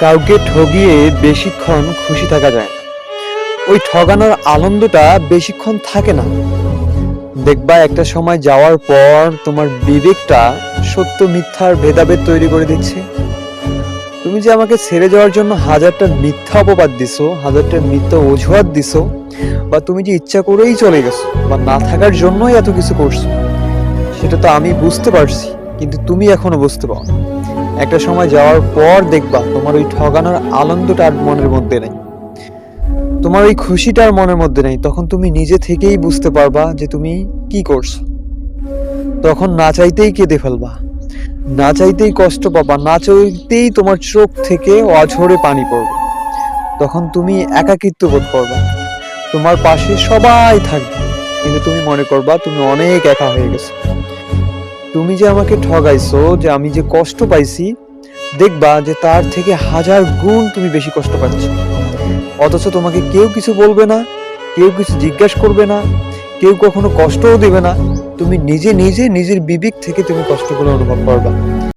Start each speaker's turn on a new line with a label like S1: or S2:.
S1: কাউকে ঠগিয়ে বেশিক্ষণ খুশি থাকা যায় না। ওই ঠগানোর আনন্দটা বেশিক্ষণ থাকে না। দেখবা একটা সময় যাওয়ার পর তোমার বিবেকটা সত্য মিথ্যার ভেদাভেদ তৈরি করে দিচ্ছে। তুমি যে আমাকে ছেড়ে যাওয়ার জন্য হাজারটা মিথ্যা অপবাদ দিছো, হাজারটা মিথ্যা অজুহাত দিছো, বা তুমি যে ইচ্ছা করেই চলে গেছো বা না থাকার জন্যই এত কিছু করছো, সেটা তো আমি বুঝতে পারছি, কিন্তু তুমি এখনো বুঝতে পারো না। একটা সময় যাওয়ার পর দেখবা তোমার ওই ঠগানোর আনন্দটা আর মনের মধ্যে নেই, তোমার ওই খুশিটা আর মনের মধ্যে নেই। তখন তুমি নিজে থেকেই বুঝতে পারবা যে তুমি কি করছো। তখন না চাইতেই কেঁদে ফেলবা, না চাইতেই কষ্ট পাবা, না চাইতেই তোমার চোখ থেকে অঝরে পানি পড়বে। তখন তুমি একাকিত্ব বোধ করবা, তোমার পাশে সবাই থাকবে, কিন্তু তুমি মনে করবা তুমি অনেক একা হয়ে গেছো। তুমি যে আমাকে ঠগাইছো, যে আমি যে কষ্ট পাইছি, দেখবা যে তার থেকে হাজার গুণ তুমি বেশি কষ্ট পাচ্ছ। অথচ তোমাকে কেউ কিছু বলবে না, কেউ কিছু জিজ্ঞাসা করবে না, কেউ কখনো কষ্টও দেবে না। তুমি নিজে নিজে নিজের বিবেক থেকে তুমি কষ্টগুলো অনুভব করবা।